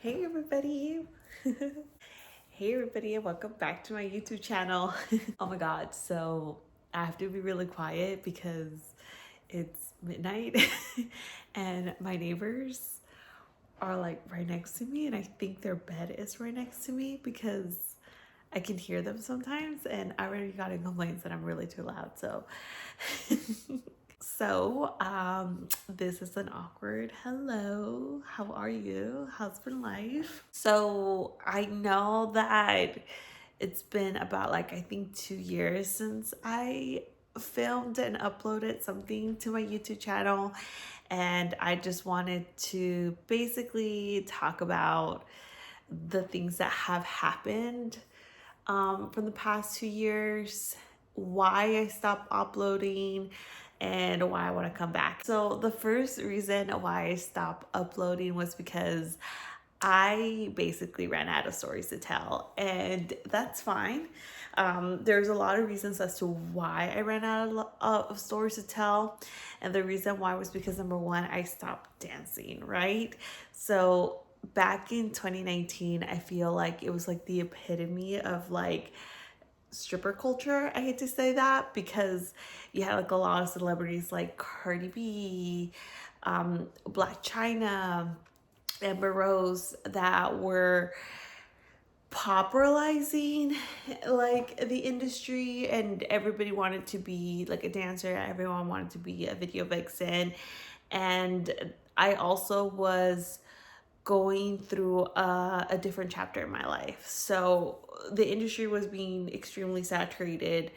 Hey everybody. Hey everybody and welcome back to my YouTube channel. Oh my god, so I have to be really quiet because it's midnight and my neighbors are like right next to me and I think their bed is right next to me because I can hear them sometimes and I already got in complaints that I'm really too loud. So this is an awkward hello. How are you? How's been life? So I know that it's been about I think 2 years since I filmed and uploaded something to my YouTube channel, and I just wanted to basically talk about the things that have happened from the past 2 years, why I stopped uploading, and why I want to come back. So the first reason why I stopped uploading was because I basically ran out of stories to tell, and that's fine. There's a lot of reasons as to why I ran out of stories to tell, and the reason why was because number one, I stopped dancing, right? So back in 2019, I feel like it was like the epitome of stripper culture. I hate to say that because you had a lot of celebrities like Cardi B, Black China, Amber Rose that were popularizing the industry, and everybody wanted to be like a dancer, everyone wanted to be a video vixen. And I also was going through a different chapter in my life, so the industry was being extremely saturated.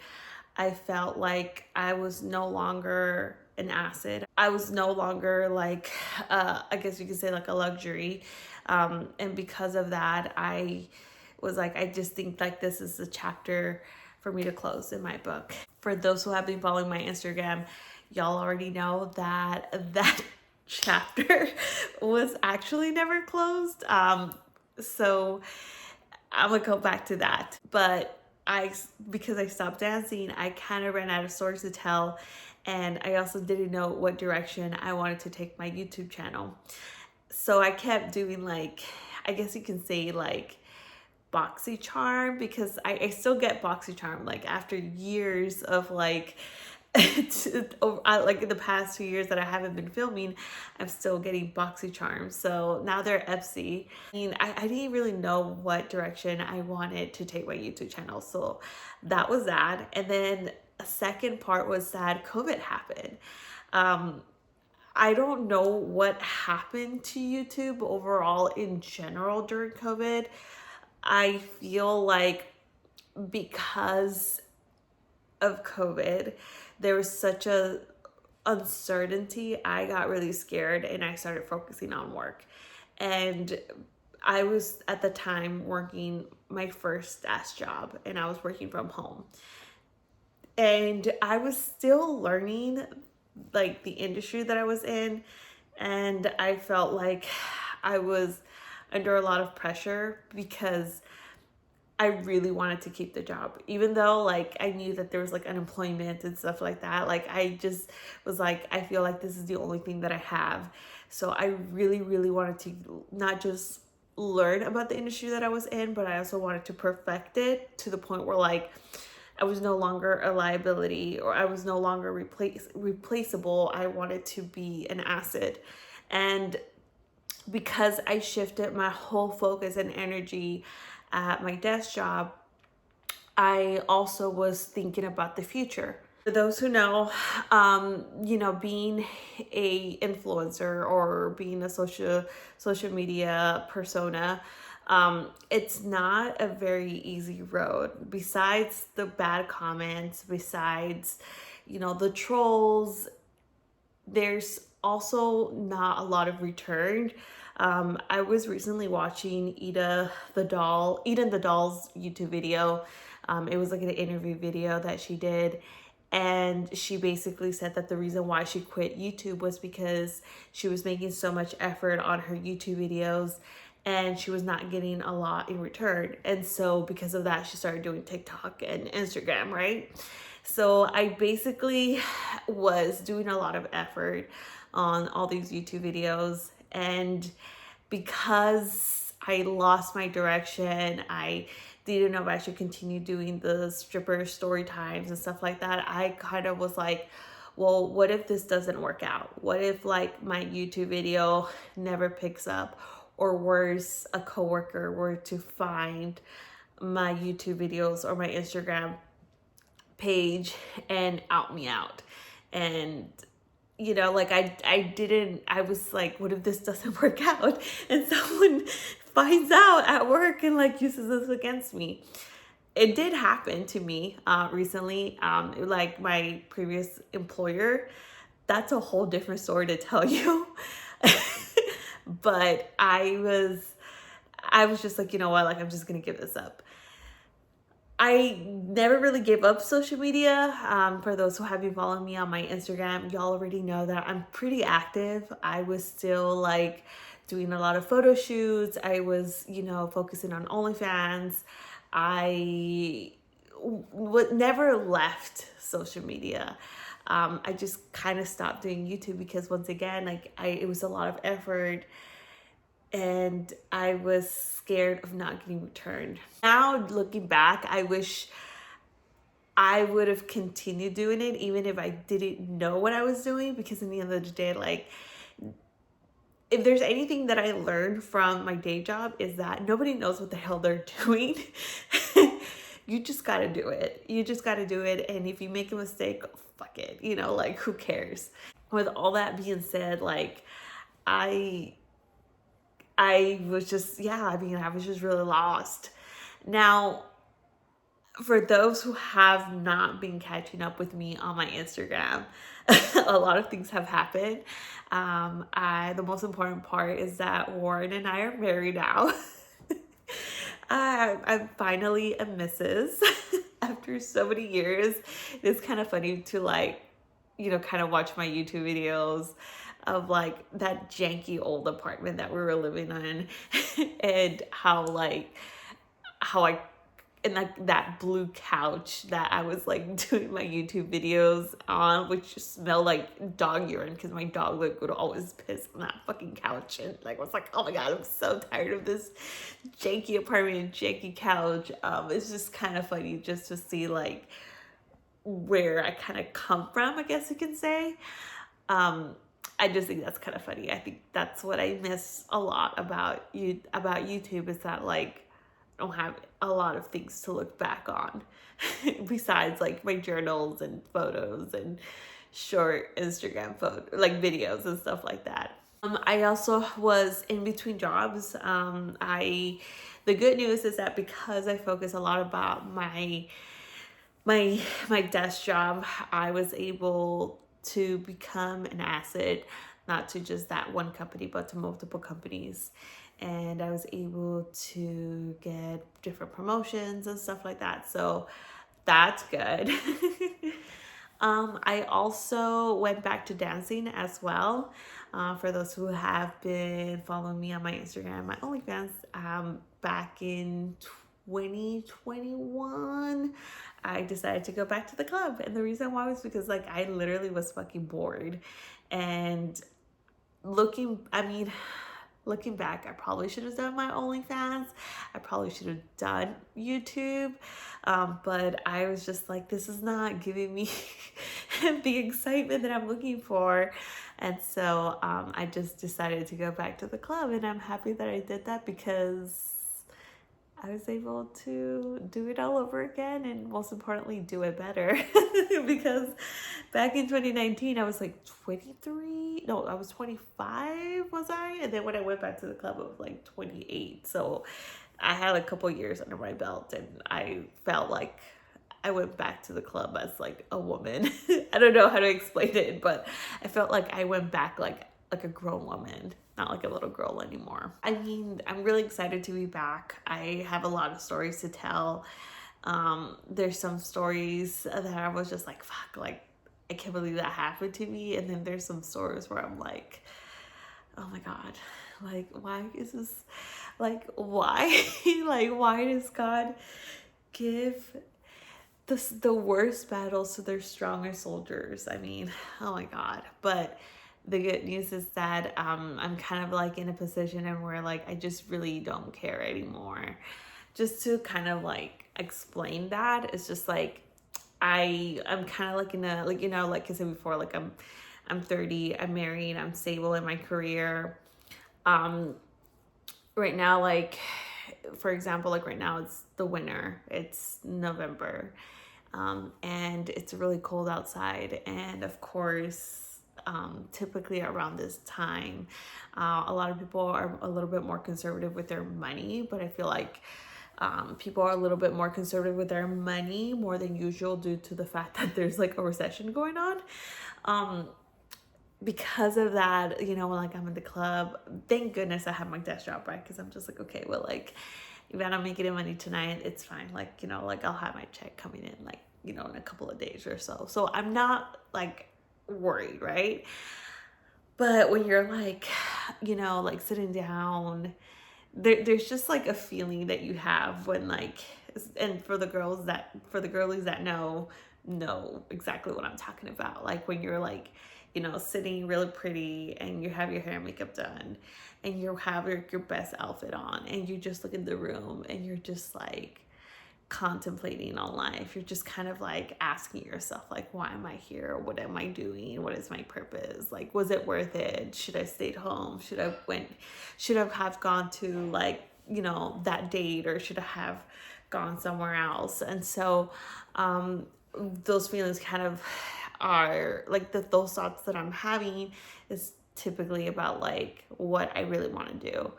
I felt like I was no longer an asset. I was no longer I guess you could say like a luxury. And because of that, I was like, I just think like this is a chapter for me to close in my book. For those who have been following my Instagram, y'all already know that that chapter was actually never closed. So I'm gonna go back to that. But because I stopped dancing, I kind of ran out of stories to tell, and I also didn't know what direction I wanted to take my YouTube channel. So I kept doing I guess you can say BoxyCharm, because I still get BoxyCharm after years of in the past 2 years that I haven't been filming, I'm still getting BoxyCharm. So now they're Etsy. I didn't really know what direction I wanted to take my YouTube channel. So that was that. And then a second part was that COVID happened. I don't know what happened to YouTube overall in general during COVID. I feel like because of COVID, there was such a uncertainty. I got really scared and I started focusing on work. And I was at the time working my first desk job and I was working from home. And I was still learning the industry that I was in, and I felt like I was under a lot of pressure because I really wanted to keep the job, even though I knew that there was unemployment and stuff like that. I just was I feel like this is the only thing that I have. So I really, really wanted to not just learn about the industry that I was in, but I also wanted to perfect it to the point where I was no longer a liability, or I was no longer replaceable. I wanted to be an asset. And because I shifted my whole focus and energy at my desk job, I also was thinking about the future. For those who know, being a influencer or being a social media persona, it's not a very easy road. Besides the bad comments, besides the trolls, there's also not a lot of return. I was recently watching Eden the Doll's YouTube video. It was an interview video that she did. And she basically said that the reason why she quit YouTube was because she was making so much effort on her YouTube videos and she was not getting a lot in return. And so because of that, she started doing TikTok and Instagram, right? So I basically was doing a lot of effort on all these YouTube videos, and because I lost my direction. I didn't know if I should continue doing the stripper story times and stuff like that. I kind of was like, well, what if this doesn't work out? What if like my YouTube video never picks up, or worse, a coworker were to find my YouTube videos or my Instagram page and out me out? And you know, like I was like, what if this doesn't work out and someone finds out at work and like uses this against me? It did happen to me recently. Like my previous employer, that's a whole different story to tell you. But I was just like, you know what, like I'm just gonna give this up. I never really gave up social media. For those who have been following me on my Instagram, y'all already know that I'm pretty active. I was still like doing a lot of photo shoots. I was, you know, focusing on OnlyFans. I never left social media. I just kind of stopped doing YouTube because once again, like it was a lot of effort and I was scared of not getting returned. Now looking back, I wish I would have continued doing it even if I didn't know what I was doing, because in the end of the day, like if there's anything that I learned from my day job is that nobody knows what the hell they're doing. You just gotta do it. You just gotta do it. And if you make a mistake, fuck it. You know, like who cares? With all that being said, like I was just, yeah, I mean, I was just really lost. Now, for those who have not been catching up with me on my Instagram, a lot of things have happened. The most important part is that Warren and I are married now. I'm finally a Mrs. After so many years. It's kind of funny to like, you know, kind of watch my YouTube videos of like that janky old apartment that we were living in and how I and like that blue couch that I was like doing my YouTube videos on, which smelled like dog urine because my dog like would always piss on that fucking couch, and like I was like, oh my god, I'm so tired of this janky apartment and janky couch. It's just kind of funny just to see like where I kind of come from, I guess you can say. I just think that's kind of funny. I think that's what I miss a lot about YouTube is that like I don't have a lot of things to look back on besides like my journals and photos and short Instagram photo like videos and stuff like that. I also was in between jobs. The good news is that because I focus a lot about my desk job, I was able to become an asset, not to just that one company, but to multiple companies. And I was able to get different promotions and stuff like that. So that's good. I also went back to dancing as well. For those who have been following me on my Instagram, my OnlyFans, back in 2021, I decided to go back to the club. And the reason why was because like I literally was fucking bored. And looking back, I probably should have done my OnlyFans. I probably should have done YouTube. But I was just like, this is not giving me the excitement that I'm looking for. And so I just decided to go back to the club. And I'm happy that I did that because I was able to do it all over again, and most importantly, do it better. Because back in 2019, I was like 23. No, I was 25, was I? And then when I went back to the club, I was like 28. So I had a couple years under my belt, and I felt like I went back to the club as like a woman. I don't know how to explain it, but I felt like I went back like a grown woman, not like a little girl anymore. I mean, I'm really excited to be back. I have a lot of stories to tell. There's some stories that I was just like, fuck, like I can't believe that happened to me. And then there's some stories where I'm like, oh my God, like why is this, like why? Like why does God give the worst battles to their strongest soldiers? I mean, oh my God. But the good news is that I'm kind of like in a position and where like I just really don't care anymore. Just to kind of like explain that, it's just like I'm kind of like in a, like, you know, like I said before, like I'm 30, I'm married, I'm stable in my career. Um, right now, like for example, like right now it's the winter, it's November, and it's really cold outside. And of course, typically around this time, a lot of people are a little bit more conservative with their money, but I feel like people are a little bit more conservative with their money more than usual due to the fact that there's like a recession going on. Um, because of that, you know, when like I'm in the club, thank goodness I have my desk job, right? Because I'm just like, okay, well, like, if I don't make any money tonight, it's fine. Like, you know, like I'll have my check coming in, like, you know, in a couple of days or so. So I'm not like worried, right? But when you're like, you know, like sitting down, there's just like a feeling that you have when like, and for the girlies that know exactly what I'm talking about. Like when you're like, you know, sitting really pretty and you have your hair and makeup done and you have your best outfit on and you just look in the room and you're just like contemplating on life. You're just kind of like asking yourself, like, why am I here? What am I doing? What is my purpose? Like, was it worth it? Should I stayed home? Should I have gone to like, you know, that date, or should I have gone somewhere else? And so those feelings kind of are like those thoughts that I'm having is typically about like what I really want to do.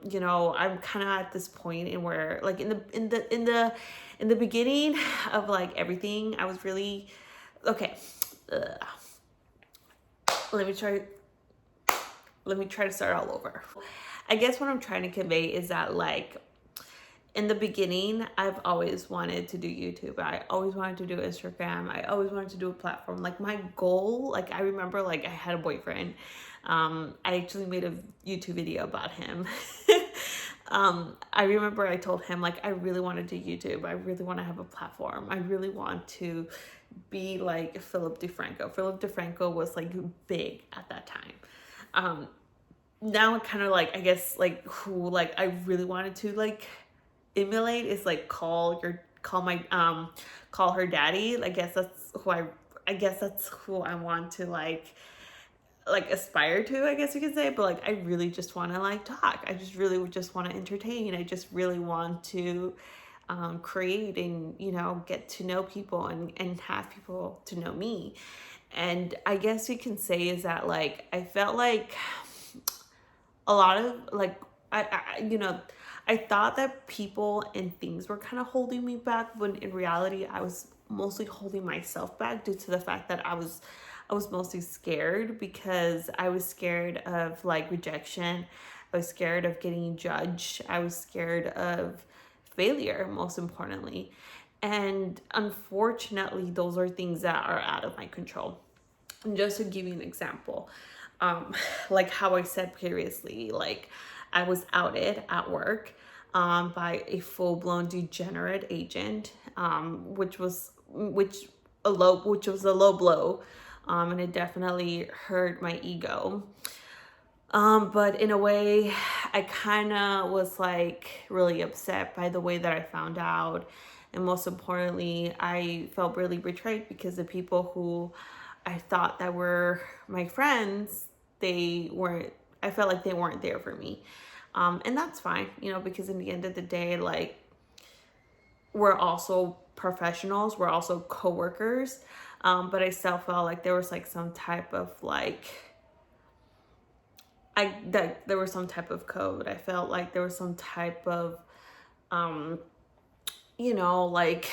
You know, I'm kind of at this point in where like in the beginning of like everything, I was really okay. Ugh. Let me try to start all over. I guess what I'm trying to convey is that like in the beginning, I've always wanted to do YouTube. I always wanted to do Instagram. I always wanted to do a platform. Like my goal, like I remember like I had a boyfriend. I actually made a YouTube video about him. I remember I told him like I really want to do YouTube. I really want to have a platform. I really want to be like Philip DeFranco. Philip DeFranco was like big at that time. Now it kind of like, I guess like who like I really wanted to like emulate is like call her daddy. I guess that's who I want to like aspire to, I guess you could say. But like I really just want to like talk. I just really just want to entertain. I just really want to create and, you know, get to know people and have people to know me. And I guess you can say is that like I felt like a lot of like you know, I thought that people and things were kind of holding me back, when in reality I was mostly holding myself back due to the fact that I was mostly scared, because I was scared of like rejection. I was scared of getting judged. I was scared of failure, most importantly. And unfortunately, those are things that are out of my control. And just to give you an example, um, like how I said previously, like I was outed at work by a full-blown degenerate agent, which was a low blow, and it definitely hurt my ego. But in a way, I kind of was like really upset by the way that I found out. And most importantly, I felt really betrayed, because the people who I thought that were my friends, they weren't, I felt like they weren't there for me. And that's fine, you know, because in the end of the day, like we're also professionals, we're also coworkers. But I still felt like there was like some type of like, that there was some type of code. I felt like there was some type of, um, you know, like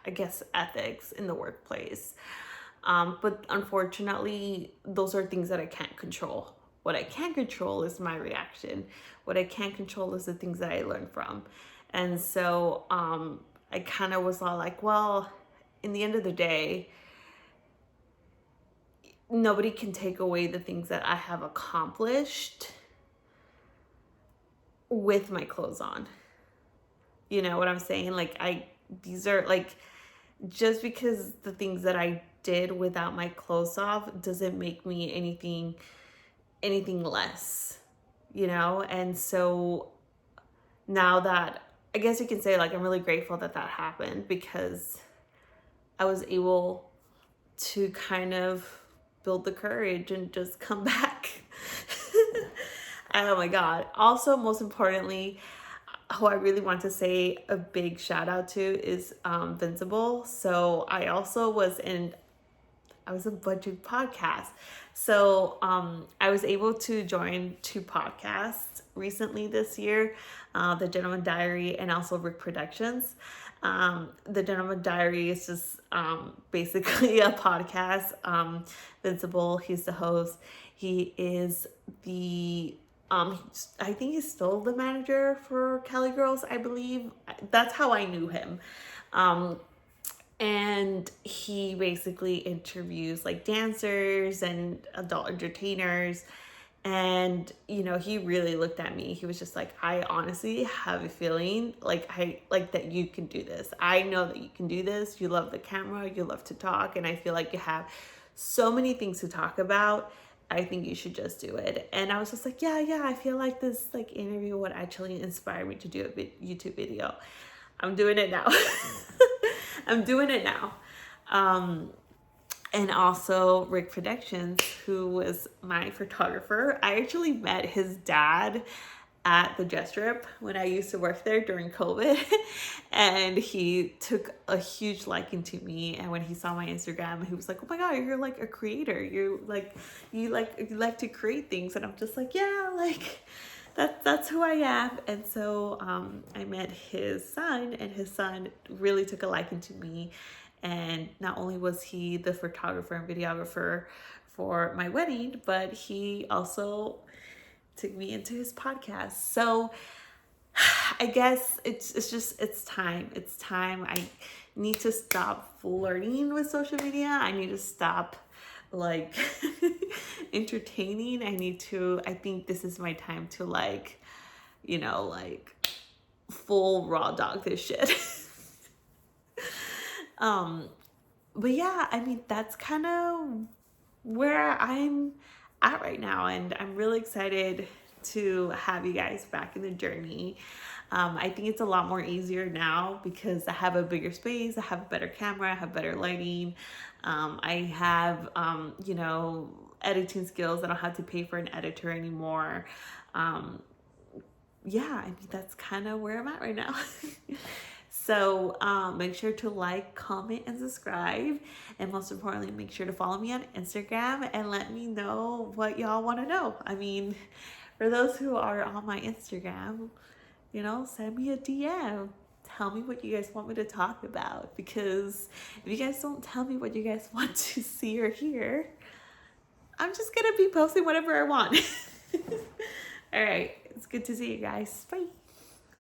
I guess ethics in the workplace. But unfortunately, those are things that I can't control. What I can control is my reaction. What I can't control is the things that I learn from. And so I kind of was all like, well, in the end of the day, nobody can take away the things that I have accomplished with my clothes on. You know what I'm saying? Like these are like, just because the things that I did without my clothes off doesn't make me anything less, you know? And so now that, I guess you can say, like, I'm really grateful that that happened, because I was able to kind of build the courage and just come back. Oh my God. Also, most importantly, who I really want to say a big shout out to is Vincible. So I was a bunch of podcasts. So I was able to join 2 podcasts recently this year, The Gentleman Diary and also Rick Productions. The Gentleman Diary is just basically a podcast. Vincible, he's the host. He is the I think he's still the manager for Cali Girls, I believe. That's how I knew him. And he basically interviews like dancers and adult entertainers. And you know, he really looked at me. He was just like, I honestly have a feeling like that you can do this. I know that you can do this. You love the camera, you love to talk, and I feel like you have so many things to talk about. I think you should just do it. And I was just like, yeah, I feel like this like interview would actually inspire me to do a YouTube video. I'm doing it now. I'm doing it now. And also Rick Productions, who was my photographer. I actually met his dad at the Jet Strip when I used to work there during COVID. And he took a huge liking to me. And when he saw my Instagram, he was like, oh my God, you're like a creator. You like to create things. And I'm just like, yeah, like that's who I am. And so I met his son, and his son really took a liking to me. And not only was he the photographer and videographer for my wedding, but he also took me into his podcast. So I guess it's time. It's time. I need to stop flirting with social media. I need to stop like entertaining. I think this is my time to like, you know, like full raw dog this shit. But yeah, I mean, that's kind of where I'm at right now, and I'm really excited to have you guys back in the journey. I think it's a lot more easier now because I have a bigger space, I have a better camera, I have better lighting, I have you know, editing skills. I don't have to pay for an editor anymore. Yeah, I mean, that's kind of where I'm at right now. So make sure to like, comment, and subscribe. And most importantly, make sure to follow me on Instagram and let me know what y'all want to know. I mean, for those who are on my Instagram, you know, send me a DM. Tell me what you guys want me to talk about. Because if you guys don't tell me what you guys want to see or hear, I'm just going to be posting whatever I want. All right. It's good to see you guys. Bye.